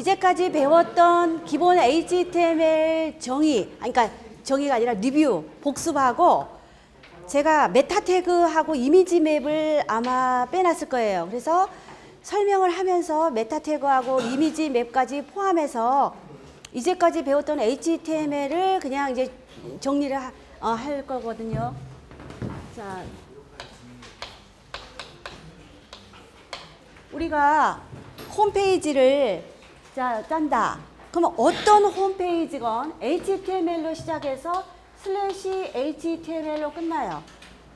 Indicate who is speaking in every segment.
Speaker 1: 이제까지 배웠던 기본 HTML 정의, 그러니까 정의가 아니라 리뷰, 복습하고 제가 메타 태그하고 이미지 맵을 아마 빼놨을 거예요. 그래서 설명을 하면서 메타 태그하고 이미지 맵까지 포함해서 이제까지 배웠던 HTML을 그냥 이제 정리를 할 거거든요. 자, 우리가 홈페이지를 짠다. 그러면 어떤 홈페이지건 HTML로 시작해서 /HTML로 끝나요.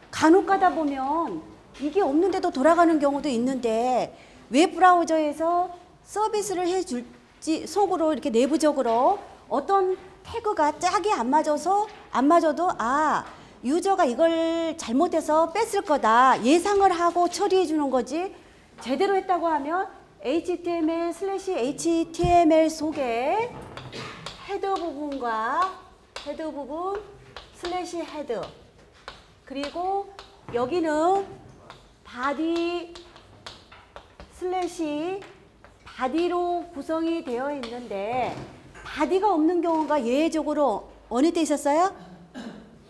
Speaker 1: 간혹 가다 보면 이게 없는데도 돌아가는 경우도 있는데 웹브라우저에서 서비스를 해줄지 속으로 이렇게 내부적으로 어떤 태그가 짝이 안 맞아도 유저가 이걸 잘못해서 뺐을 거다 예상을 하고 처리해 주는 거지, 제대로 했다고 하면 HTML/HTML 속에 헤더 부분과 헤더 부분 /헤더, 그리고 여기는 바디 바디로 구성이 되어 있는데 바디가 없는 경우가 예외적으로 어느 때 있었어요?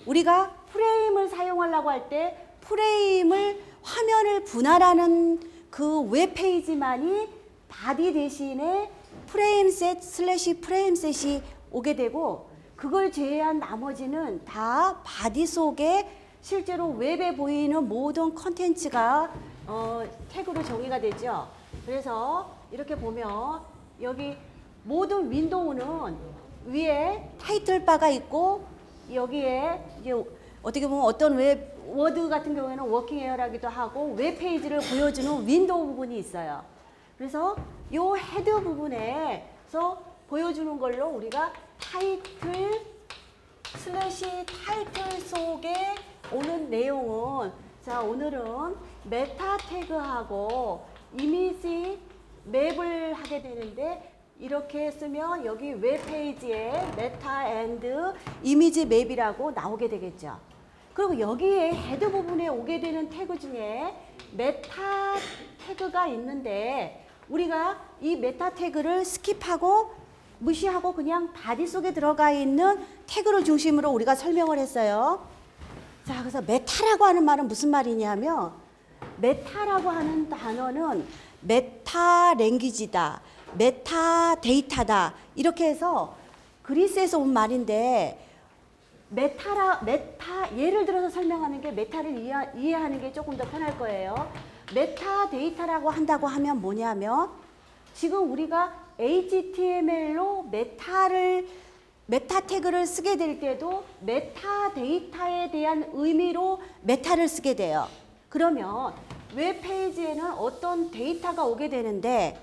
Speaker 1: 우리가 프레임을 사용하려고 할 때 프레임을 화면을 분할하는 그 웹페이지만이 바디 대신에 프레임셋 /프레임셋이 오게 되고, 그걸 제외한 나머지는 다 바디 속에 실제로 웹에 보이는 모든 컨텐츠가 태그로 정의가 되죠. 그래서 이렇게 보면 여기 모든 윈도우는 위에 타이틀 바가 있고 여기에 이제 어떻게 보면 어떤 워드 같은 경우에는 워킹 에어라기도 하고 웹페이지를 보여주는 윈도우 부분이 있어요. 그래서 이 헤더 부분에서 보여주는 걸로 우리가 타이틀 /타이틀 속에 오는 내용은, 자, 오늘은 메타 태그하고 이미지 맵을 하게 되는데, 이렇게 쓰면 여기 웹페이지에 메타 앤드 이미지 맵이라고 나오게 되겠죠. 그리고 여기에 헤더 부분에 오게 되는 태그 중에 메타 태그가 있는데 우리가 이 메타 태그를 스킵하고 무시하고 그냥 바디 속에 들어가 있는 태그를 중심으로 우리가 설명을 했어요. 자, 그래서 메타라고 하는 말은 무슨 말이냐면, 메타라고 하는 단어는 메타 랭귀지다, 메타 데이터다, 이렇게 해서 그리스에서 온 말인데, 예를 들어서 설명하는 게 메타를 이해하는 게 조금 더 편할 거예요. 메타 데이터라고 한다고 하면 뭐냐면, 지금 우리가 HTML로 메타 태그를 쓰게 될 때도 메타 데이터에 대한 의미로 메타를 쓰게 돼요. 그러면 웹페이지에는 어떤 데이터가 오게 되는데,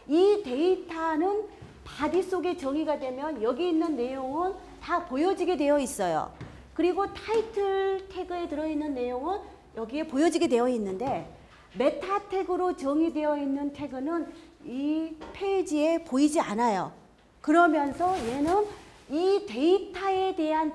Speaker 1: 이 데이터는 바디 속에 정의가 되면 여기 있는 내용은 다 보여지게 되어 있어요. 그리고 타이틀 태그에 들어있는 내용은 여기에 보여지게 되어 있는데, 메타 태그로 정의되어 있는 태그는 이 페이지에 보이지 않아요. 그러면서 얘는 이 데이터에 대한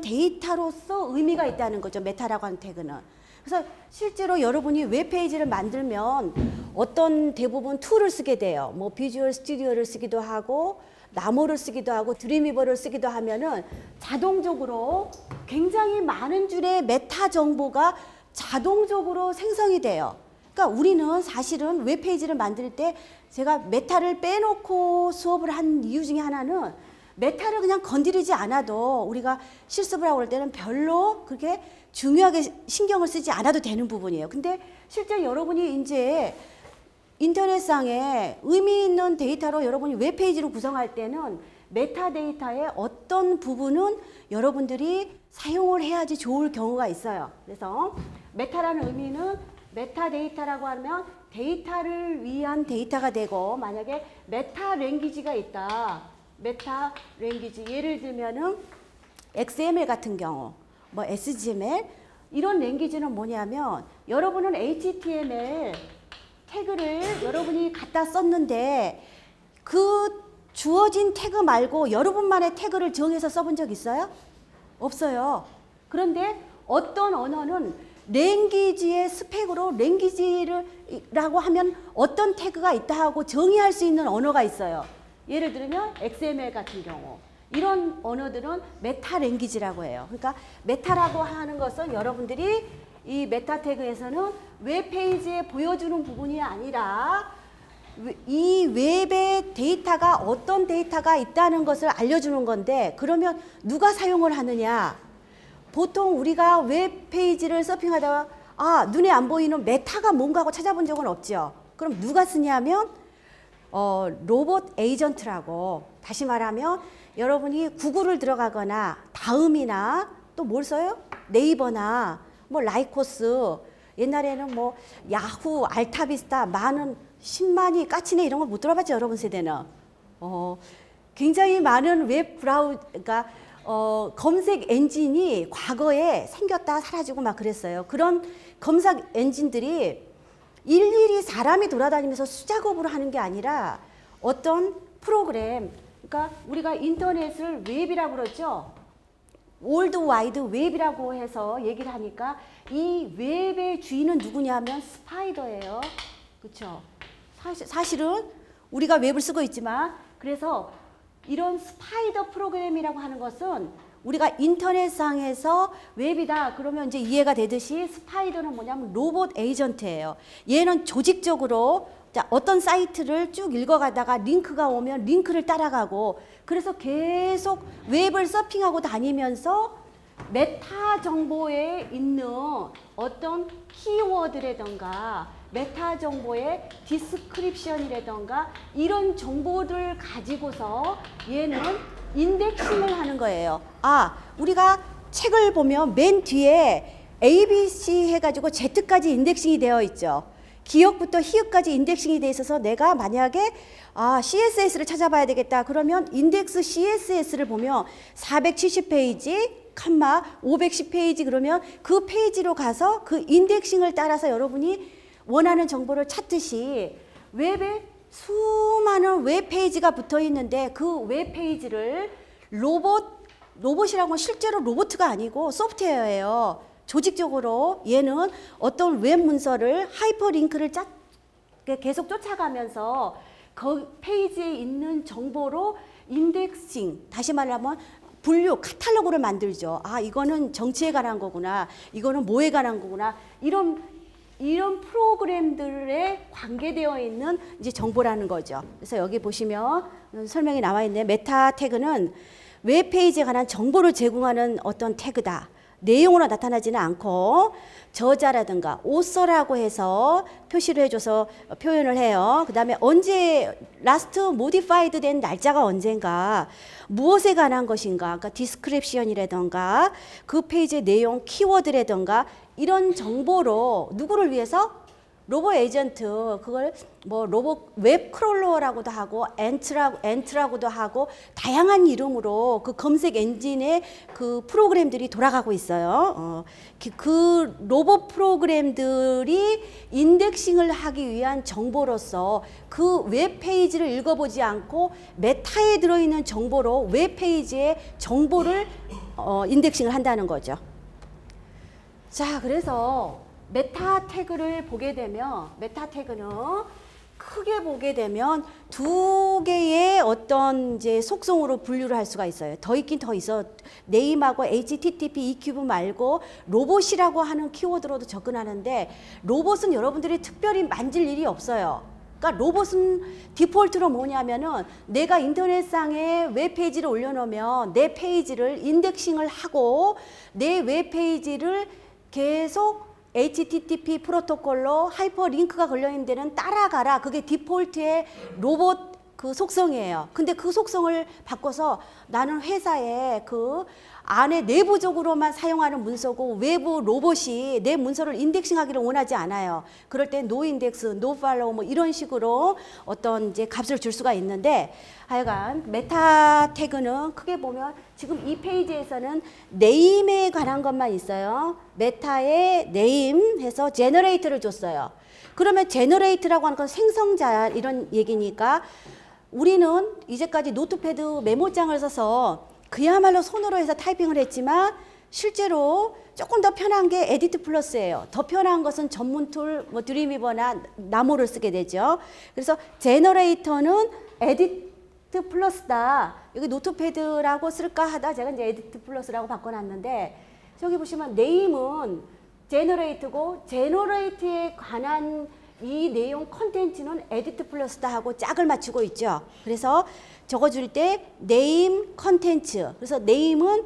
Speaker 1: 데이터로서 의미가 있다는 거죠. 메타라고 하는 태그는. 그래서 실제로 여러분이 웹페이지를 만들면 어떤 대부분 툴을 쓰게 돼요. 뭐 비주얼 스튜디오를 쓰기도 하고 나모를 쓰기도 하고 드림위버를 쓰기도 하면은 자동적으로 굉장히 많은 줄의 메타 정보가 자동적으로 생성이 돼요. 그러니까 우리는 사실은 웹페이지를 만들 때 제가 메타를 빼놓고 수업을 한 이유 중에 하나는 메타를 그냥 건드리지 않아도 우리가 실습을 하고 할 때는 별로 그렇게 중요하게 신경을 쓰지 않아도 되는 부분이에요. 근데 실제 여러분이 이제 인터넷상에 의미 있는 데이터로 여러분이 웹페이지를 구성할 때는 메타데이터의 어떤 부분은 여러분들이 사용을 해야지 좋을 경우가 있어요. 그래서 메타라는 의미는 메타데이터라고 하면 데이터를 위한 데이터가 되고, 만약에 메타 랭귀지가 있다. 메타 랭귀지, 예를 들면은 XML 같은 경우, 뭐 SGML, 이런 랭귀지는 뭐냐면 여러분은 HTML 태그를 여러분이 갖다 썼는데 그 주어진 태그 말고 여러분만의 태그를 정해서 써본 적 있어요? 없어요. 그런데 어떤 언어는 랭귀지의 스펙으로 랭귀지라고 하면 어떤 태그가 있다 하고 정의할 수 있는 언어가 있어요. 예를 들면 XML 같은 경우. 이런 언어들은 메타 랭귀지라고 해요. 그러니까 메타라고 하는 것은 여러분들이 이 메타 태그에서는 웹페이지에 보여주는 부분이 아니라 이 웹의 데이터가 어떤 데이터가 있다는 것을 알려주는 건데, 그러면 누가 사용을 하느냐? 보통 우리가 웹페이지를 서핑하다가 눈에 안 보이는 메타가 뭔가 하고 찾아본 적은 없죠. 그럼 누가 쓰냐면 로봇 에이전트라고, 다시 말하면 여러분이 구글을 들어가거나 다음이나 또 뭘 써요? 네이버나 뭐 라이코스, 옛날에는 뭐 야후, 알타비스타, 많은 10만이 까치네 이런 거 못 들어봤죠, 여러분 세대는. 굉장히 많은 웹 브라우저, 그러니까 검색 엔진이 과거에 생겼다 사라지고 막 그랬어요. 그런 검색 엔진들이 일일이 사람이 돌아다니면서 수작업으로 하는 게 아니라 어떤 프로그램, 그러니까 우리가 인터넷을 웹이라고 그러죠. 월드 와이드 웹이라고 해서 얘기를 하니까 이 웹의 주인은 누구냐면 스파이더예요. 그렇죠? 사실은 우리가 웹을 쓰고 있지만, 그래서 이런 스파이더 프로그램이라고 하는 것은 우리가 인터넷상에서 웹이다 그러면 이제 이해가 되듯이, 스파이더는 뭐냐면 로봇 에이전트예요. 얘는 조직적으로 어떤 사이트를 쭉 읽어가다가 링크가 오면 링크를 따라가고, 그래서 계속 웹을 서핑하고 다니면서 메타 정보에 있는 어떤 키워드라던가 메타 정보의 디스크립션이라던가 이런 정보를 가지고서 얘는 인덱싱을 하는 거예요. 우리가 책을 보면 맨 뒤에 ABC 해가지고 Z까지 인덱싱이 되어 있죠. 기역부터 희역까지 인덱싱이 돼 있어서 내가 만약에 CSS를 찾아봐야 되겠다 그러면 인덱스 CSS를 보면 470페이지 510페이지 그러면 그 페이지로 가서 그 인덱싱을 따라서 여러분이 원하는 정보를 찾듯이, 웹에 수많은 웹페이지가 붙어 있는데 그 웹페이지를 로봇이라고 하면 실제로 로봇가 아니고 소프트웨어예요. 조직적으로 얘는 어떤 웹 문서를 하이퍼링크를 계속 쫓아가면서 그 페이지에 있는 정보로 인덱싱, 다시 말하면 분류, 카탈로그를 만들죠. 이거는 정치에 관한 거구나. 이거는 뭐에 관한 거구나. 이런 프로그램들에 관계되어 있는 이제 정보라는 거죠. 그래서 여기 보시면 설명이 나와 있네. 메타 태그는 웹페이지에 관한 정보를 제공하는 어떤 태그다. 내용으로 나타나지는 않고 저자라든가 오서라고 해서 표시를 해줘서 표현을 해요. 그 다음에 언제 라스트 모디파이드 된 날짜가 언젠가, 무엇에 관한 것인가, 그러니까 디스크립션이라든가 그 페이지의 내용, 키워드라든가 이런 정보로 누구를 위해서? 로봇 에이전트, 그걸 뭐 로봇 웹 크롤러라고도 하고 엔트라고도 하고 다양한 이름으로 그 검색 엔진의 그 프로그램들이 돌아가고 있어요. 그 로봇 프로그램들이 인덱싱을 하기 위한 정보로서 그 웹페이지를 읽어보지 않고 메타에 들어있는 정보로 웹페이지의 정보를 인덱싱을 한다는 거죠. 자, 그래서 메타 태그를 보게 되면, 메타 태그는 크게 보게 되면 두 개의 어떤 이제 속성으로 분류를 할 수가 있어요. 더 있긴 더 있어. 네임하고 HTTP, e큐브 말고 로봇이라고 하는 키워드로도 접근하는데, 로봇은 여러분들이 특별히 만질 일이 없어요. 그러니까 로봇은 디폴트로 뭐냐면은 내가 인터넷상에 웹페이지를 올려놓으면 내 페이지를 인덱싱을 하고 내 웹페이지를 계속 HTTP 프로토콜로 하이퍼링크가 걸려있는 데는 따라가라. 그게 디폴트의 로봇 그 속성이에요. 근데 그 속성을 바꿔서 나는 회사에 그 안에 내부적으로만 사용하는 문서고 외부 로봇이 내 문서를 인덱싱하기를 원하지 않아요. 그럴 때 노 인덱스, 노 팔로우 뭐 이런 식으로 어떤 이제 값을 줄 수가 있는데, 하여간 메타 태그는 크게 보면 지금 이 페이지에서는 네임에 관한 것만 있어요. 메타의 네임 해서 제너레이트를 줬어요. 그러면 제너레이트라고 하는 건 생성자 이런 얘기니까, 우리는 이제까지 노트패드 메모장을 써서 그야말로 손으로 해서 타이핑을 했지만 실제로 조금 더 편한 게 에디트 플러스예요. 더 편한 것은 전문 툴, 뭐 드림위버나 나모를 쓰게 되죠. 그래서 제너레이터는 에디트 플러스다. 여기 노트패드라고 쓸까 하다 제가 이제 에디트 플러스라고 바꿔놨는데, 저기 보시면 네임은 제너레이트고 제너레이트에 관한 이 내용 컨텐츠는 에디트 플러스다 하고 짝을 맞추고 있죠. 그래서 적어줄 때 네임 컨텐츠. 그래서 네임은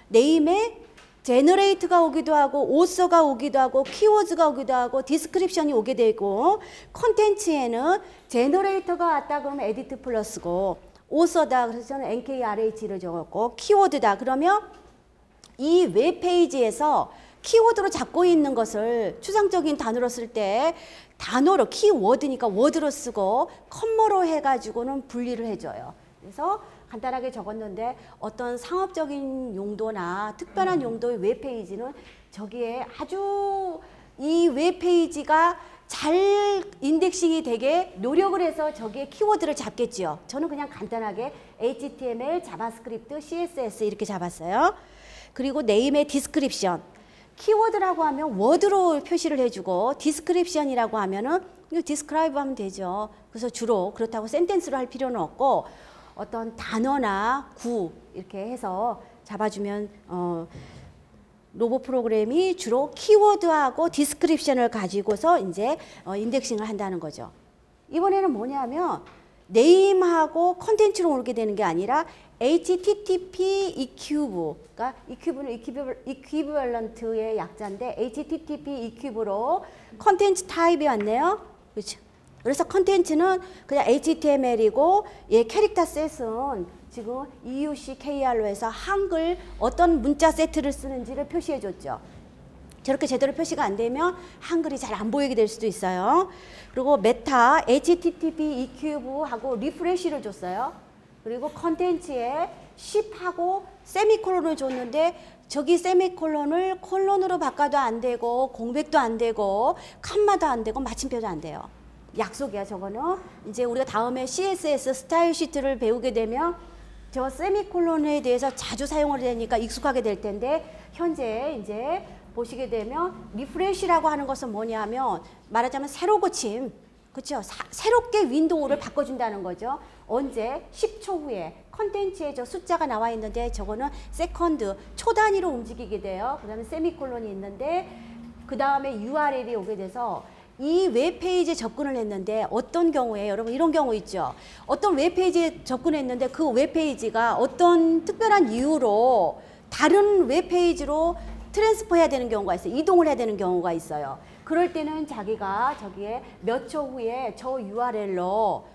Speaker 1: 네임에 제너레이트가 오기도 하고 오서가 오기도 하고 키워드가 오기도 하고 디스크립션이 오게 되고, 컨텐츠에는 제너레이터가 왔다 그러면 에디트 플러스고, 오서다 그래서 저는 NKRH를 적었고, 키워드다 그러면 이 웹페이지에서 키워드로 잡고 있는 것을 추상적인 단어로 쓸 때 단어로 키워드니까 워드로 쓰고 컴머로 해가지고는 분리를 해줘요. 그래서 간단하게 적었는데 어떤 상업적인 용도나 특별한 용도의 웹페이지는 저기에 아주 이 웹페이지가 잘 인덱싱이 되게 노력을 해서 저기에 키워드를 잡겠지요. 저는 그냥 간단하게 HTML, 자바스크립트, CSS 이렇게 잡았어요. 그리고 네임의 디스크립션. 키워드라고 하면 워드로 표시를 해주고, 디스크립션이라고 하면은 이거 디스크라이브 하면 되죠. 그래서 주로 그렇다고 센텐스로 할 필요는 없고 어떤 단어나 구 이렇게 해서 잡아주면 로봇 프로그램이 주로 키워드하고 디스크립션을 가지고서 이제 인덱싱을 한다는 거죠. 이번에는 뭐냐면 네임하고 컨텐츠로 오게 되는 게 아니라 HTTP e큐브, 그러니까 e큐브는 이퀴벌런트의 약자인데 HTTP e큐브로 컨텐츠 타입이 왔네요. 그렇죠? 그래서 컨텐츠는 그냥 HTML이고, 얘 캐릭터 셋은 지금 EUCKR로 해서 한글 어떤 문자 세트를 쓰는지를 표시해 줬죠. 저렇게 제대로 표시가 안 되면 한글이 잘 안 보이게 될 수도 있어요. 그리고 메타, HTTP e큐브하고 리프레시를 줬어요. 그리고 컨텐츠에 10하고 세미콜론을 줬는데 저기 세미콜론을 콜론으로 바꿔도 안 되고 공백도 안 되고 칸마도 안 되고 마침표도 안 돼요. 약속이야 저거는. 이제 우리가 다음에 CSS 스타일 시트를 배우게 되면 저 세미콜론에 대해서 자주 사용을 되니까 익숙하게 될 텐데, 현재 이제 보시게 되면 리프레시라고 하는 것은 뭐냐면 말하자면 새로 고침, 그렇죠? 새롭게 윈도우를 바꿔준다는 거죠. 언제? 10초 후에. 컨텐츠에 저 숫자가 나와 있는데 저거는 세컨드, 초 단위로 움직이게 돼요. 그 다음에 세미콜론이 있는데 그 다음에 URL이 오게 돼서 이 웹페이지에 접근을 했는데 어떤 경우에 여러분 이런 경우 있죠. 어떤 웹페이지에 접근했는데 그 웹페이지가 어떤 특별한 이유로 다른 웹페이지로 트랜스퍼 해야 되는 경우가 있어요. 이동을 해야 되는 경우가 있어요. 그럴 때는 자기가 저기에 몇 초 후에 저 URL로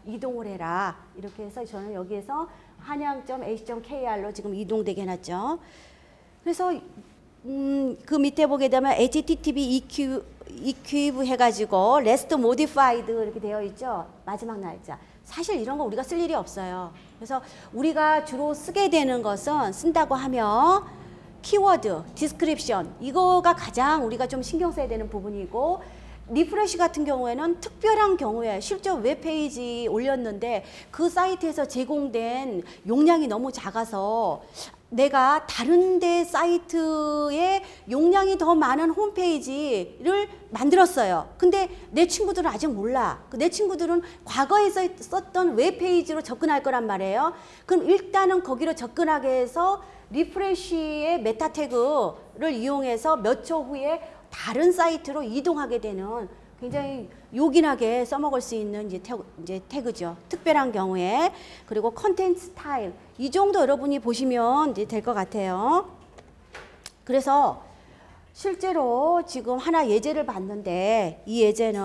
Speaker 1: 이동을 해라. 이렇게 해서 저는 여기에서 한양.ac.kr로 지금 이동되게 해놨죠. 그래서 그 밑에 보게 되면 HTTP equiv 해가지고 rest modified 이렇게 되어 있죠. 마지막 날짜. 사실 이런 거 우리가 쓸 일이 없어요. 그래서 우리가 주로 쓰게 되는 것은 쓴다고 하면 키워드, 디스크립션 이거가 가장 우리가 좀 신경 써야 되는 부분이고, 리프레시 같은 경우에는 특별한 경우에 실제 웹페이지 올렸는데 그 사이트에서 제공된 용량이 너무 작아서 내가 다른 데 사이트에 용량이 더 많은 홈페이지를 만들었어요. 근데 내 친구들은 아직 몰라. 내 친구들은 과거에 썼던 웹페이지로 접근할 거란 말이에요. 그럼 일단은 거기로 접근하게 해서 리프레시의 메타 태그를 이용해서 몇 초 후에 다른 사이트로 이동하게 되는 굉장히 요긴하게 써먹을 수 있는 이제 태그죠. 특별한 경우에. 그리고 컨텐츠 타입. 이 정도 여러분이 보시면 이제 될 것 같아요. 그래서 실제로 지금 하나 예제를 봤는데 이 예제는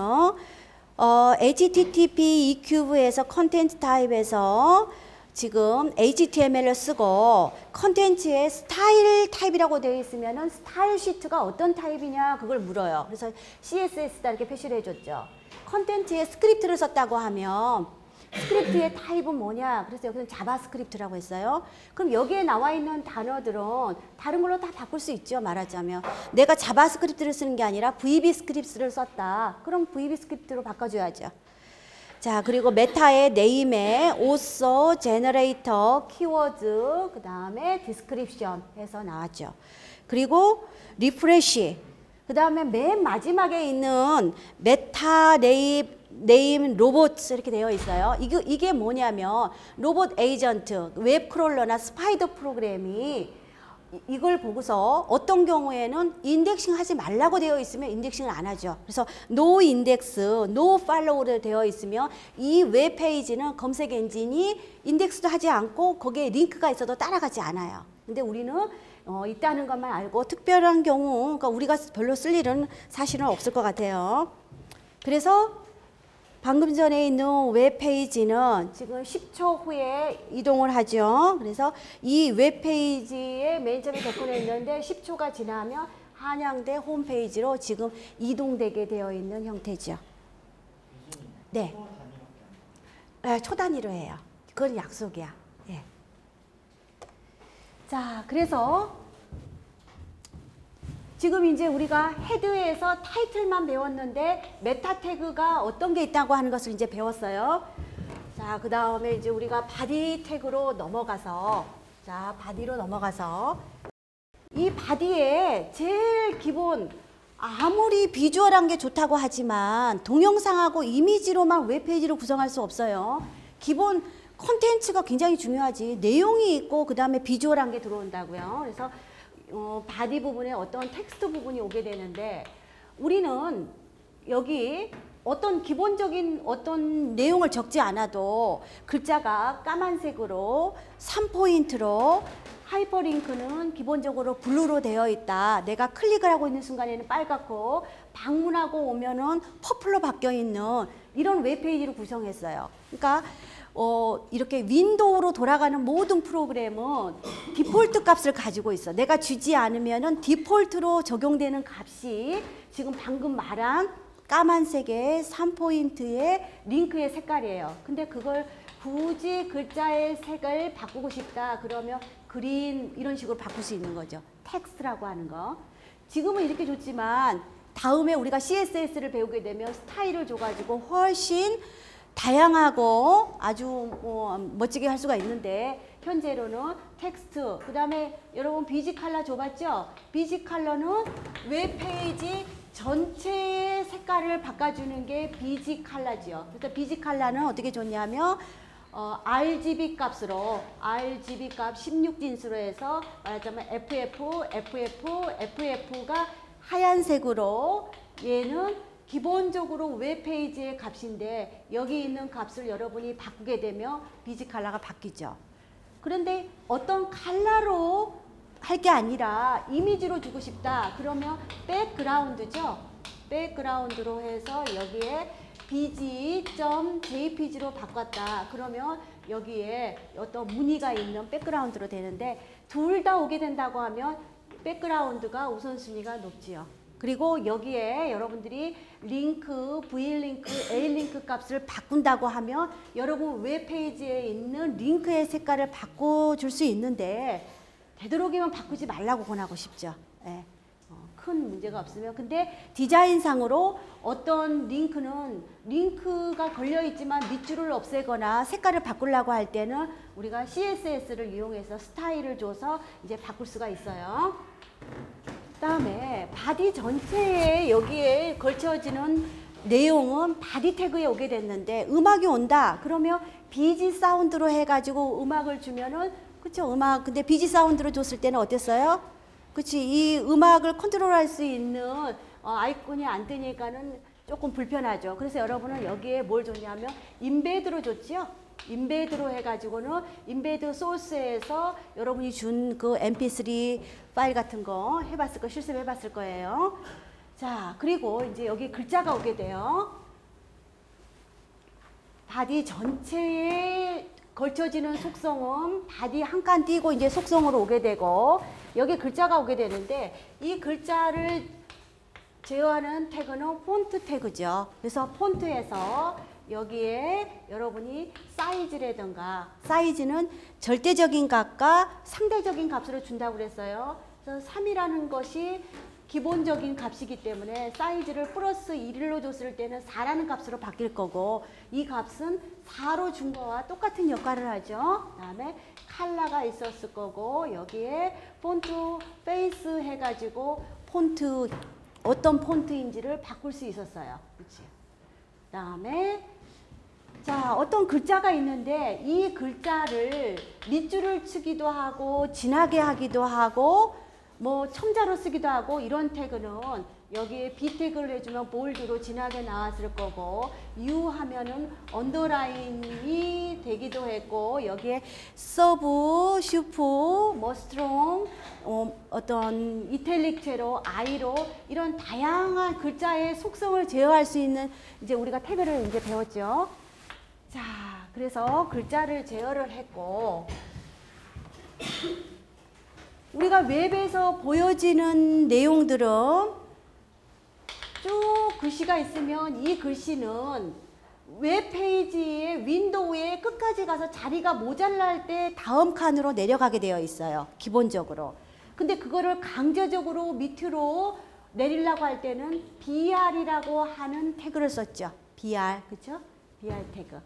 Speaker 1: HTTP e큐브에서 컨텐츠 타입에서 지금 HTML을 쓰고 컨텐츠에 스타일 타입이라고 되어 있으면은 스타일 시트가 어떤 타입이냐 그걸 물어요. 그래서 CSS다 이렇게 표시를 해줬죠. 컨텐츠에 스크립트를 썼다고 하면 스크립트의 타입은 뭐냐? 그래서 여기는 자바스크립트라고 했어요. 그럼 여기에 나와 있는 단어들은 다른 걸로 다 바꿀 수 있죠. 말하자면 내가 자바스크립트를 쓰는 게 아니라 VB 스크립트를 썼다. 그럼 VB 스크립트로 바꿔줘야죠. 자, 그리고 메타의 네임에 오서, 제너레이터, 키워드, 그 다음에 디스크립션 해서 나왔죠. 그리고 리프레시, 그 다음에 맨 마지막에 있는 메타 네임 로봇 이렇게 되어 있어요. 이게 뭐냐면 로봇 에이전트, 웹 크롤러나 스파이더 프로그램이 이걸 보고서 어떤 경우에는 인덱싱 하지 말라고 되어 있으면 인덱싱을 안 하죠. 그래서 no index, no follow로 되어 있으면 이 웹페이지는 검색 엔진이 인덱스도 하지 않고 거기에 링크가 있어도 따라가지 않아요. 근데 우리는 있다는 것만 알고 특별한 경우, 그러니까 우리가 별로 쓸 일은 사실은 없을 것 같아요. 그래서 방금 전에 있는 웹페이지는 지금 10초 후에 이동을 하죠. 그래서 이 웹페이지에 맨 처음에 접근해 있는데 10초가 지나면 한양대 홈페이지로 지금 이동되게 되어 있는 형태죠. 네. 초 단위로 해요. 그건 약속이야. 예. 자, 그래서 지금 이제 우리가 헤드에서 타이틀만 배웠는데 메타 태그가 어떤 게 있다고 하는 것을 이제 배웠어요. 자, 그 다음에 이제 우리가 바디 태그로 넘어가서, 자, 바디로 넘어가서 이 바디에 제일 기본, 아무리 비주얼한 게 좋다고 하지만 동영상하고 이미지로만 웹페이지를 구성할 수 없어요. 기본 콘텐츠가 굉장히 중요하지. 내용이 있고 그 다음에 비주얼한 게 들어온다고요. 그래서 바디 부분에 어떤 텍스트 부분이 오게 되는데 우리는 여기 어떤 기본적인 어떤 내용을 적지 않아도 글자가 까만색으로 3포인트로 하이퍼링크는 기본적으로 블루로 되어 있다. 내가 클릭을 하고 있는 순간에는 빨갛고 방문하고 오면은 퍼플로 바뀌어 있는 이런 웹페이지를 구성했어요. 그러니까 이렇게 윈도우로 돌아가는 모든 프로그램은 디폴트 값을 가지고 있어. 내가 주지 않으면은 디폴트로 적용되는 값이 지금 방금 말한 까만색의 3포인트의 링크의 색깔이에요. 근데 그걸 굳이 글자의 색을 바꾸고 싶다 그러면 그린 이런 식으로 바꿀 수 있는 거죠. 텍스트라고 하는 거. 지금은 이렇게 줬지만 다음에 우리가 CSS를 배우게 되면 스타일을 줘가지고 훨씬 다양하고 아주 멋지게 할 수가 있는데 현재로는 텍스트, 그 다음에 여러분 비지 컬러 줘봤죠? 비지 컬러는 웹페이지 전체의 색깔을 바꿔주는 게 비지 컬러지요. 그래서 비지 컬러는 어떻게 줬냐면 RGB 값으로 RGB 값 16진수로 해서 말하자면 FF가 하얀색으로 얘는 기본적으로 웹페이지의 값인데 여기 있는 값을 여러분이 바꾸게 되면 비지 컬러가 바뀌죠. 그런데 어떤 컬러로 할 게 아니라 이미지로 주고 싶다. 그러면 백그라운드죠. 백그라운드로 해서 여기에 bg.jpg로 바꿨다. 그러면 여기에 어떤 무늬가 있는 백그라운드로 되는데 둘 다 오게 된다고 하면 백그라운드가 우선순위가 높지요. 그리고 여기에 여러분들이 링크, V링크, A링크 값을 바꾼다고 하면 여러분 웹페이지에 있는 링크의 색깔을 바꿔줄 수 있는데 되도록이면 바꾸지 말라고 권하고 싶죠. 예. 큰 문제가 없으면. 근데 디자인상으로 어떤 링크는 링크가 걸려있지만 밑줄을 없애거나 색깔을 바꾸려고 할 때는 우리가 CSS를 이용해서 스타일을 줘서 이제 바꿀 수가 있어요. 그다음에 바디 전체에 여기에 걸쳐지는 내용은 바디 태그에 오게 됐는데 음악이 온다. 그러면 BG 사운드로 해가지고 음악을 주면은 그쵸 음악. 근데 BG 사운드로 줬을 때는 어땠어요? 그치 이 음악을 컨트롤할 수 있는 아이콘이 안 뜨니까는 조금 불편하죠. 그래서 여러분은 여기에 뭘 줬냐면 인베드로 줬지요. 인베드로 해가지고는 인베드 소스에서 여러분이 준 그 mp3 파일 같은 거 해봤을 거 실습해봤을 거예요. 자 그리고 이제 여기 글자가 오게 돼요. 바디 전체에 걸쳐지는 속성은 바디 한 칸 띄고 이제 속성으로 오게 되고 여기 글자가 오게 되는데 이 글자를 제어하는 태그는 폰트 태그죠. 그래서 폰트에서 여기에 여러분이 사이즈라든가 사이즈는 절대적인 값과 상대적인 값으로 준다고 그랬어요. 그래서 3이라는 것이 기본적인 값이기 때문에 사이즈를 플러스 1로 줬을 때는 4라는 값으로 바뀔 거고 이 값은 4로 준 거와 똑같은 역할을 하죠. 그 다음에 컬러가 있었을 거고 여기에 폰트 페이스 해가지고 폰트 어떤 폰트인지를 바꿀 수 있었어요. 그치? 그 다음에 자, 어떤 글자가 있는데 이 글자를 밑줄을 치기도 하고 진하게 하기도 하고 뭐 첨자로 쓰기도 하고 이런 태그는 여기에 B 태그를 해주면 볼드로 진하게 나왔을 거고 U 하면은 언더라인이 되기도 했고 여기에 서브, 슈프, 뭐 스트롱, 어떤 이탈릭체로 I로 이런 다양한 글자의 속성을 제어할 수 있는 이제 우리가 태그를 이제 배웠죠. 자, 그래서 글자를 제어를 했고 우리가 웹에서 보여지는 내용들은 쭉 글씨가 있으면 이 글씨는 웹페이지의 윈도우에 끝까지 가서 자리가 모자랄 때 다음 칸으로 내려가게 되어 있어요. 기본적으로. 근데 그거를 강제적으로 밑으로 내리려고 할 때는 BR이라고 하는 태그를 썼죠. BR, 그쵸? BR 태그.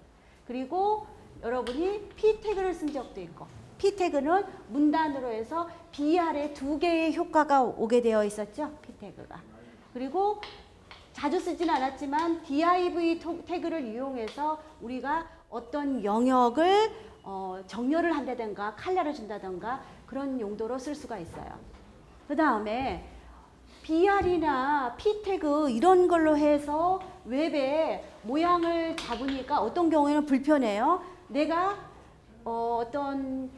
Speaker 1: 그리고 여러분이 P 태그를 쓴 적도 있고 P 태그는 문단으로 해서 BR에 2개의 효과가 오게 되어 있었죠. P 태그가. 그리고 자주 쓰진 않았지만 div 태그를 이용해서 우리가 어떤 영역을 정렬을 한다든가 컬러를 준다든가 그런 용도로 쓸 수가 있어요. 그 다음에 BR이나 P 태그 이런 걸로 해서 웹에 모양을 잡으니까 어떤 경우에는 불편해요. 내가 어떤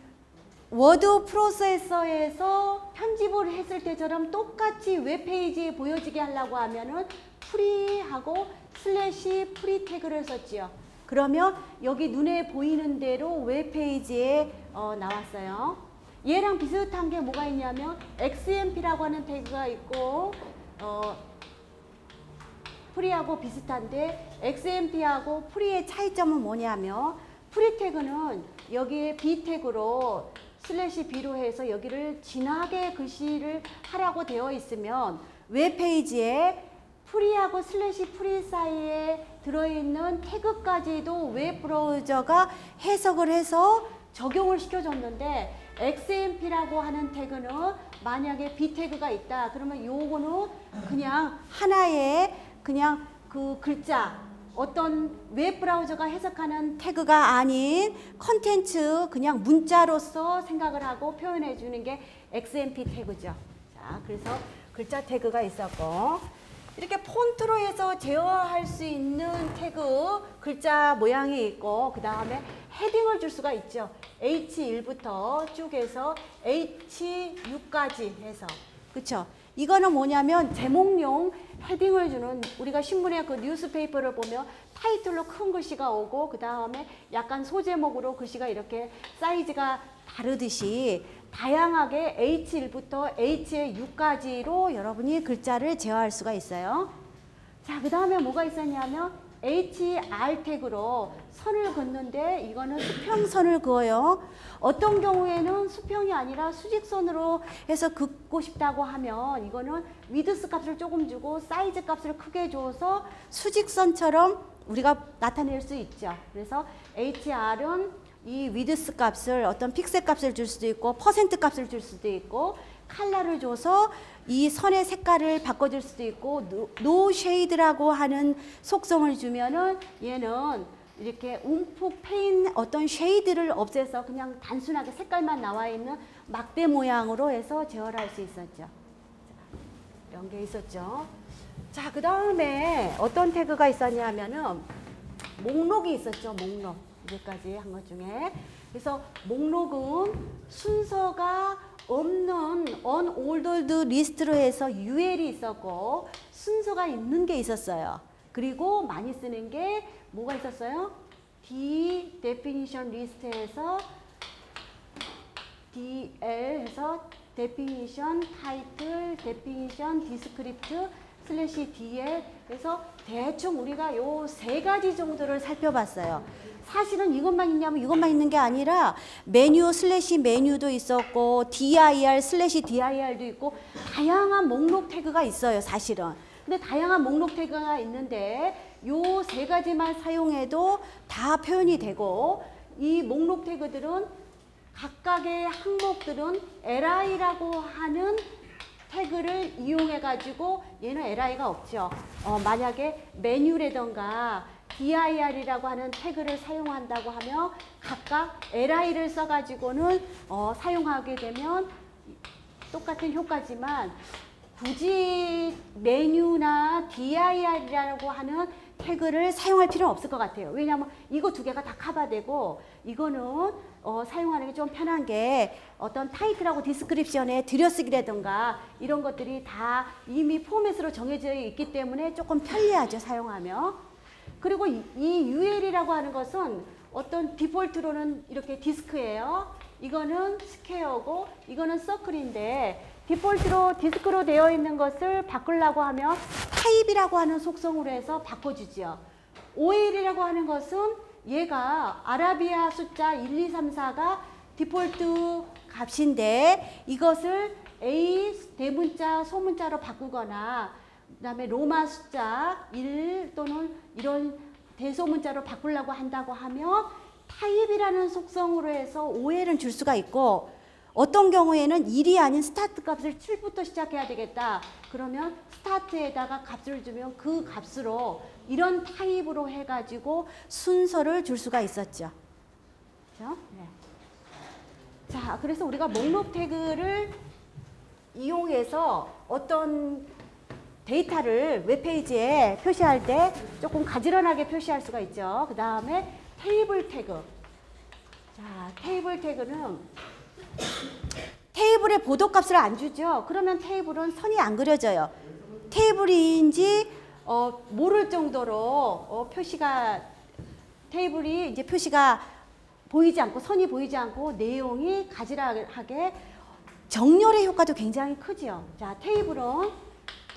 Speaker 1: 워드 프로세서에서 편집을 했을 때처럼 똑같이 웹페이지에 보여지게 하려고 하면은 프리하고 슬래시 프리 태그를 썼지요. 그러면 여기 눈에 보이는 대로 웹페이지에 나왔어요. 얘랑 비슷한 게 뭐가 있냐면 XMP라고 하는 태그가 있고 프리하고 비슷한데 XMP하고 프리의 차이점은 뭐냐면 프리 태그는 여기에 B 태그로 슬래시 B로 해서 여기를 진하게 글씨를 하라고 되어 있으면 웹페이지에 프리하고 슬래시 프리 사이에 들어있는 태그까지도 웹 브라우저가 해석을 해서 적용을 시켜줬는데 XMP라고 하는 태그는 만약에 B 태그가 있다 그러면 요거는 그냥 하나의 그냥 그 글자 어떤 웹 브라우저가 해석하는 태그가 아닌 컨텐츠 그냥 문자로서 생각을 하고 표현해 주는 게 XMP 태그죠. 자, 그래서 글자 태그가 있었고 이렇게 폰트로 해서 제어할 수 있는 태그 글자 모양이 있고 그 다음에 헤딩을 줄 수가 있죠. H1부터 쭉 해서 H6까지 해서 그쵸? 이거는 뭐냐면 제목용 헤딩을 주는 우리가 신문의 그 뉴스페이퍼를 보면 타이틀로 큰 글씨가 오고 그 다음에 약간 소제목으로 글씨가 이렇게 사이즈가 다르듯이 다양하게 H1부터 H의 6까지로 여러분이 글자를 제어할 수가 있어요. 자, 그 다음에 뭐가 있었냐면 HR 태그로 선을 긋는데 이거는 수평선을 그어요. 어떤 경우에는 수평이 아니라 수직선으로 해서 긋고 싶다고 하면 이거는 위드스 값을 조금 주고 사이즈 값을 크게 줘서 수직선처럼 우리가 나타낼 수 있죠. 그래서 HR은 이 위드스 값을 어떤 픽셀 값을 줄 수도 있고 퍼센트 값을 줄 수도 있고 컬러를 줘서 이 선의 색깔을 바꿔줄 수도 있고 노 쉐이드라고 하는 속성을 주면은 얘는 이렇게 움푹 패인 어떤 쉐이드를 없애서 그냥 단순하게 색깔만 나와 있는 막대 모양으로 해서 제어를 할 수 있었죠. 이런 게 있었죠. 자, 그 다음에 어떤 태그가 있었냐면은 목록이 있었죠. 목록. 이제까지 한 것 중에. 그래서 목록은 순서가 없는 unordered list로 해서 UL이 있었고 순서가 있는 게 있었어요. 그리고 많이 쓰는 게 뭐가 있었어요? D definition list에서 DL 해서 definition, title, definition, descript, slash DL 그래서 대충 우리가 요 3가지 정도를 살펴봤어요. 사실은 이것만 있냐면 이것만 있는 게 아니라 메뉴 슬래시 메뉴도 있었고 dir 슬래시 dir도 있고 다양한 목록 태그가 있어요, 사실은. 근데 다양한 목록 태그가 있는데 요 세 가지만 사용해도 다 표현이 되고, 이 목록 태그들은 각각의 항목들은 li라고 하는 태그를 이용해 가지고, 얘는 li가 없죠. 만약에 메뉴라던가 dir이라고 하는 태그를 사용한다고 하면 각각 li를 써 가지고는 사용하게 되면 똑같은 효과지만, 굳이 메뉴나 dir이라고 하는 태그를 사용할 필요는 없을 것 같아요. 왜냐하면 이거 두 개가 다 커버되고, 이거는 사용하는 게 좀 편한 게 어떤 타이틀하고 디스크립션에 들여쓰기라든가 이런 것들이 다 이미 포맷으로 정해져 있기 때문에 조금 편리하죠, 사용하면. 그리고 이 UL이라고 하는 것은 어떤 디폴트로는 이렇게 디스크예요. 이거는 스퀘어고 이거는 서클인데, 디폴트로 디스크로 되어 있는 것을 바꾸려고 하면 타입이라고 하는 속성으로 해서 바꿔주죠. OL이라고 하는 것은 얘가 아라비아 숫자 1, 2, 3, 4가 디폴트 값인데, 이것을 A 대문자, 소문자로 바꾸거나 그 다음에 로마 숫자 1 또는 이런 대소문자로 바꾸려고 한다고 하면 타입이라는 속성으로 해서 OL은 줄 수가 있고, 어떤 경우에는 1이 아닌 스타트 값을 7부터 시작해야 되겠다. 그러면 스타트에다가 값을 주면 그 값으로 이런 타입으로 해가지고 순서를 줄 수가 있었죠. 그렇죠? 네. 자, 그래서 우리가 목록 태그를 이용해서 어떤 데이터를 웹페이지에 표시할 때 조금 가지런하게 표시할 수가 있죠. 그 다음에 테이블 태그. 자, 테이블 태그는 테이블에 보도값을 안 주죠. 그러면 테이블은 선이 안 그려져요. 테이블인지 모를 정도로 표시가, 테이블이 이제 표시가 보이지 않고, 선이 보이지 않고 내용이 가지런하게, 정렬의 효과도 굉장히 크죠. 자, 테이블은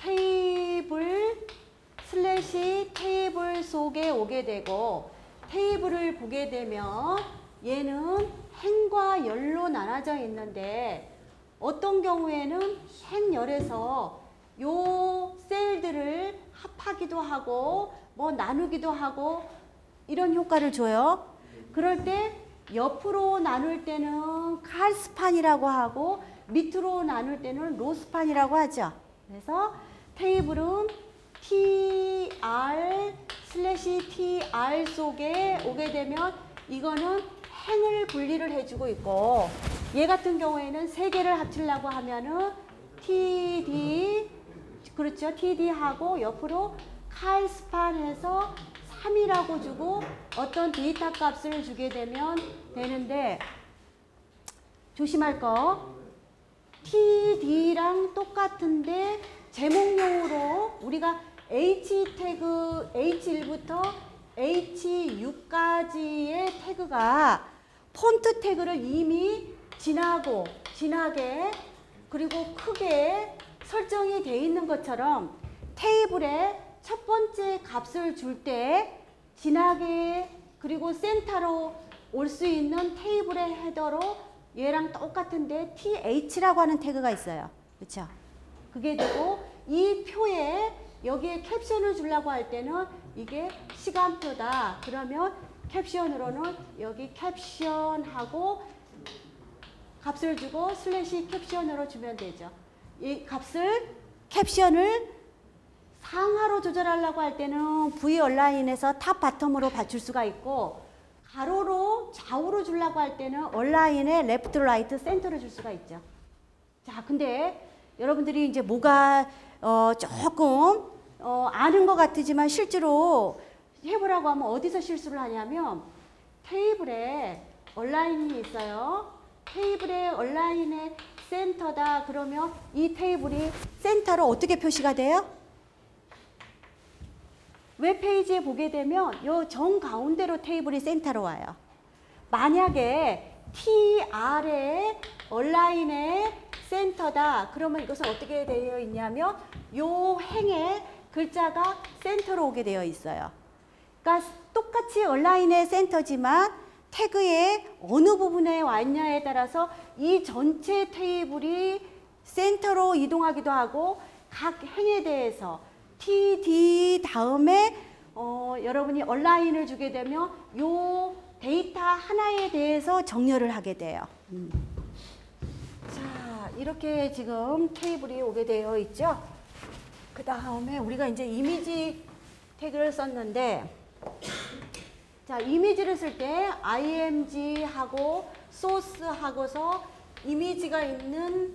Speaker 1: 테이블 슬래시 테이블 속에 오게 되고, 테이블을 보게 되면 얘는 행과 열로 나눠져 있는데, 어떤 경우에는 행열에서 요 셀들을 합하기도 하고 뭐 나누기도 하고 이런 효과를 줘요. 그럴 때 옆으로 나눌 때는 칼스판이라고 하고 밑으로 나눌 때는 로스판이라고 하죠. 그래서 테이블은 tr 슬래시 tr 속에 오게 되면 이거는 행을 분리를 해주고 있고, 얘 같은 경우에는 세 개를 합치려고 하면은 td, 그렇죠, td하고 옆으로 칼스판해서 3이라고 주고 어떤 데이터 값을 주게 되면 되는데, 조심할 거, td랑 똑같은데 제목용으로 우리가 h 태그 h1부터 h6까지의 태그가 폰트 태그를 이미 진하게 그리고 크게 설정이 되어 있는 것처럼, 테이블에 첫 번째 값을 줄 때 진하게 그리고 센터로 올 수 있는 테이블의 헤더로 얘랑 똑같은데 th라고 하는 태그가 있어요. 그렇죠? 그게 되고, 이 표에 여기에 캡션을 주려고 할 때는 이게 시간표다. 그러면 캡션으로는 여기 캡션하고 값을 주고 슬래시 캡션으로 주면 되죠. 이 값을, 캡션을 상하로 조절하려고 할 때는 V 얼라인에서 탑 바텀으로 받칠 수가 있고, 가로로 좌우로 주려고 할 때는 얼라인에 레프트 라이트 센터를 줄 수가 있죠. 자, 근데 여러분들이 이제 뭐가 조금 아는 것 같지만 실제로 해보라고 하면 어디서 실수를 하냐면, 테이블에 얼라인이 있어요. 테이블에 얼라인의 센터다. 그러면 이 테이블이 센터로 어떻게 표시가 돼요? 웹페이지에 보게 되면 요 정 가운데로 테이블이 센터로 와요. 만약에 TR의 얼라인의 센터다. 그러면 이것은 어떻게 되어 있냐면 요 행의 글자가 센터로 오게 되어 있어요. 그러니까 똑같이 온라인의 센터지만 태그의 어느 부분에 왔냐에 따라서 이 전체 테이블이 센터로 이동하기도 하고 각 행에 대해서 TD 다음에 여러분이 온라인을 주게 되면 요 데이터 하나에 대해서 정렬을 하게 돼요. 자, 이렇게 지금 테이블이 오게 되어 있죠. 그 다음에 우리가 이제 이미지 태그를 썼는데, 자, 이미지를 쓸 때 img 하고 source 하고서 이미지가 있는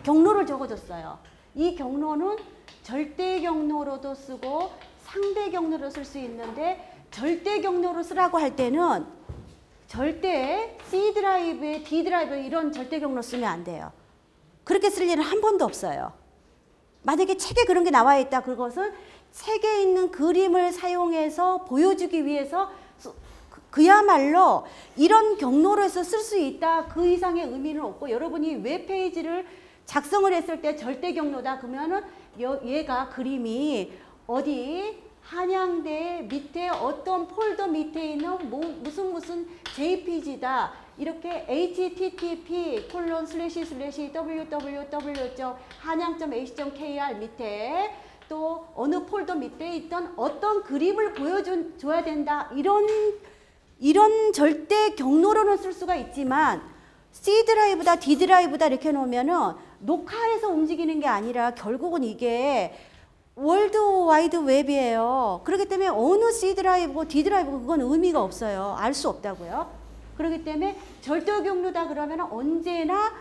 Speaker 1: 경로를 적어줬어요. 이 경로는 절대 경로로도 쓰고 상대 경로로 쓸 수 있는데, 절대 경로로 쓰라고 할 때는 절대 C 드라이브에 D 드라이브에 이런 절대 경로 쓰면 안 돼요. 그렇게 쓸 일은 한 번도 없어요. 만약에 책에 그런 게 나와 있다, 그것은 책에 있는 그림을 사용해서 보여주기 위해서 그야말로 이런 경로로 해서 쓸 수 있다, 그 이상의 의미는 없고, 여러분이 웹페이지를 작성을 했을 때 절대 경로다 그러면은 얘가 그림이 어디 한양대 밑에 어떤 폴더 밑에 있는 무슨 JPG다 이렇게 http://www.han양.ac.kr 밑에 또 어느 폴더 밑에 있던 어떤 그림을 보여줘야 된다, 이런 절대 경로로는 쓸 수가 있지만 C 드라이브다 D 드라이브다 이렇게 놓으면은 녹화해서 움직이는 게 아니라 결국은 이게 월드 와이드 웹이에요. 그렇기 때문에 어느 C 드라이브고 D 드라이브고 그건 의미가 없어요. 알 수 없다고요. 그렇기 때문에 절대 경로다 그러면 언제나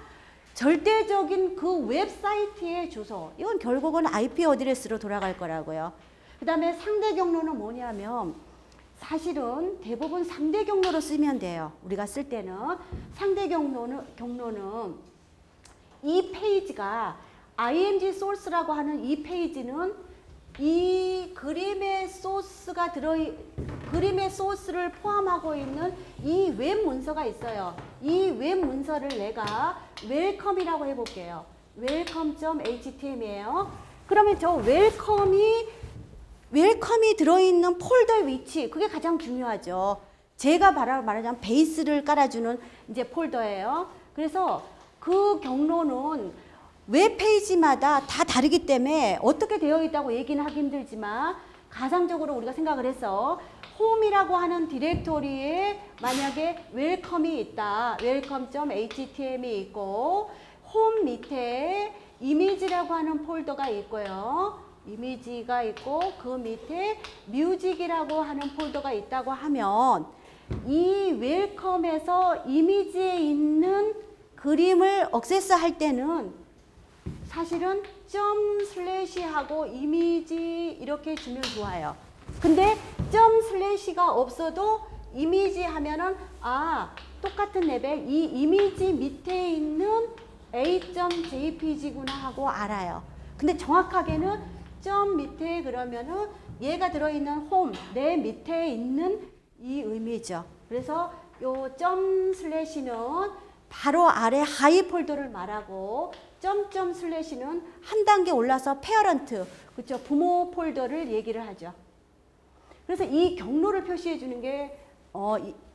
Speaker 1: 절대적인 그 웹사이트의 주소, 이건 결국은 IP 어드레스로 돌아갈 거라고요. 그 다음에 상대 경로는 뭐냐면 사실은 대부분 상대 경로로 쓰면 돼요. 우리가 쓸 때는 상대 경로는 이 페이지가 img source라고 하는 이 페이지는 이 그림의 소스를 포함하고 있는 이 웹 문서가 있어요. 이 웹 문서를 내가 웰컴이라고 해볼게요. welcome.html이에요. 그러면 저 웰컴이 들어있는 폴더의 위치, 그게 가장 중요하죠. 제가 말하자면 베이스를 깔아주는 이제 폴더예요. 그래서 그 경로는 웹페이지마다 다 다르기 때문에 어떻게 되어 있다고 얘기는 하기 힘들지만 가상적으로 우리가 생각을 해서 홈이라고 하는 디렉토리에 만약에 웰컴이 있다. welcome.html이 있고 홈 밑에 이미지라고 하는 폴더가 있고요. 이미지가 있고 그 밑에 뮤직이라고 하는 폴더가 있다고 하면 이 웰컴에서 이미지에 있는 그림을 액세스할 때는 사실은 점 슬래시하고 이미지 이렇게 주면 좋아요. 근데 점 슬래시가 없어도 이미지 하면은 똑같은 레벨 이 이미지 밑에 있는 a.jpg구나 하고 알아요. 근데 정확하게는 점 밑에 그러면은 얘가 들어있는 홈, 내 밑에 있는 이 의미죠. 그래서 요 점 슬래시는 바로 아래 하이 폴더를 말하고 점점 슬래시는 한 단계 올라서 페어런트, 그렇죠? 부모 폴더를 얘기를 하죠. 그래서 이 경로를 표시해 주는 게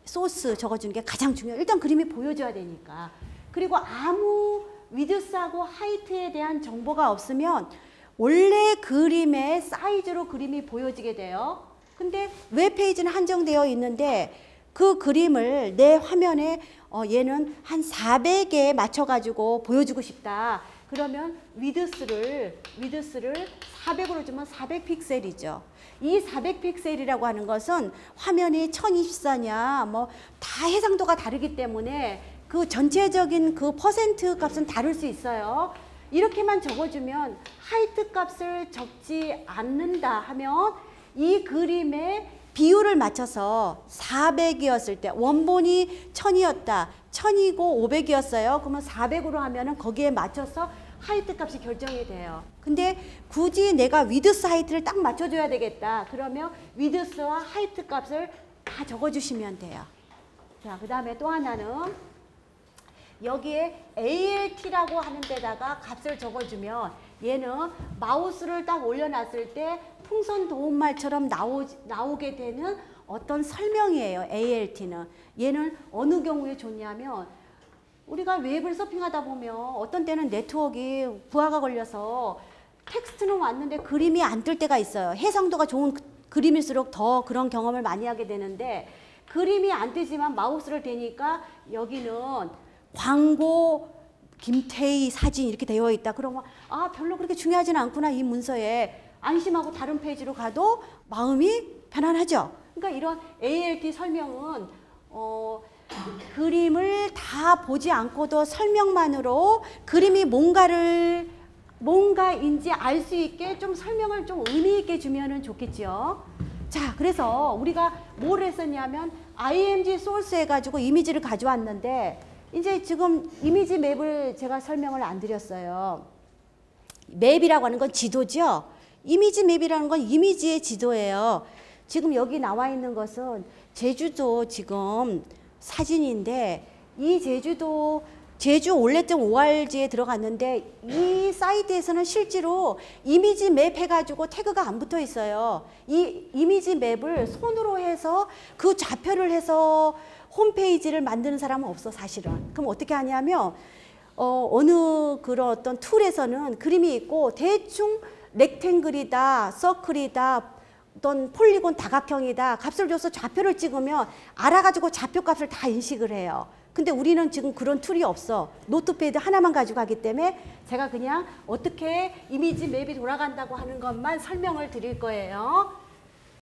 Speaker 1: 소스 적어주는 게 가장 중요해요. 일단 그림이 보여줘야 되니까. 그리고 아무 위드스하고 하이트에 대한 정보가 없으면 원래 그림의 사이즈로 그림이 보여지게 돼요. 근데 웹페이지는 한정되어 있는데 그 그림을 내 화면에 얘는 한 400에 맞춰가지고 보여주고 싶다. 그러면 위드스를 400으로 주면 400픽셀이죠. 이 400픽셀이라고 하는 것은 화면이 1024냐 뭐 다 해상도가 다르기 때문에 그 전체적인 그 퍼센트 값은 다를 수 있어요. 이렇게만 적어주면 하이트 값을 적지 않는다 하면 이 그림의 비율을 맞춰서 400이었을 때 원본이 1000이었다. 1000이고 500이었어요. 그러면 400으로 하면은 거기에 맞춰서 하이트 값이 결정이 돼요. 근데 굳이 내가 위드스 하이트를 딱 맞춰줘야 되겠다. 그러면 위드스와 하이트 값을 다 적어주시면 돼요. 자, 그 다음에 또 하나는 여기에 ALT라고 하는 데다가 값을 적어주면 얘는 마우스를 딱 올려놨을 때 풍선 도움말처럼 나오게 되는 어떤 설명이에요. ALT는. 얘는 어느 경우에 좋냐면 우리가 웹을 서핑하다 보면 어떤 때는 네트워크가 부하가 걸려서 텍스트는 왔는데 그림이 안 뜰 때가 있어요. 해상도가 좋은 그림일수록 더 그런 경험을 많이 하게 되는데 그림이 안 뜨지만 마우스를 대니까 여기는 광고 김태희 사진 이렇게 되어 있다. 그러면 아 별로 그렇게 중요하지는 않구나 이 문서에 안심하고 다른 페이지로 가도 마음이 편안하죠. 그러니까 이런 ALT 설명은 그림을 다 보지 않고도 설명만으로 그림이 뭔가인지 알 수 있게 좀 설명을 좀 의미 있게 주면은 좋겠죠. 자, 그래서 우리가 뭘 했었냐면 IMG 소스 해가지고 이미지를 가져왔는데 이제 지금 이미지 맵을 제가 설명을 안 드렸어요. 맵이라고 하는 건 지도죠. 이미지 맵이라는 건 이미지의 지도예요. 지금 여기 나와 있는 것은 제주도 지금 사진인데 이 제주 올레점 ORG에 들어갔는데 이 사이트에서는 실제로 이미지 맵 해가지고 태그가 안 붙어 있어요. 이 이미지 맵을 손으로 해서 그 좌표를 해서 홈페이지를 만드는 사람은 없어 사실은. 그럼 어떻게 하냐면 어느 그런 어떤 툴에서는 그림이 있고 대충 렉탱글이다, 서클이다, 어떤 폴리곤 다각형이다 값을 줘서 좌표를 찍으면 알아가지고 좌표 값을 다 인식을 해요. 근데 우리는 지금 그런 툴이 없어. 노트패드 하나만 가지고 하기 때문에 제가 그냥 어떻게 이미지 맵이 돌아간다고 하는 것만 설명을 드릴 거예요.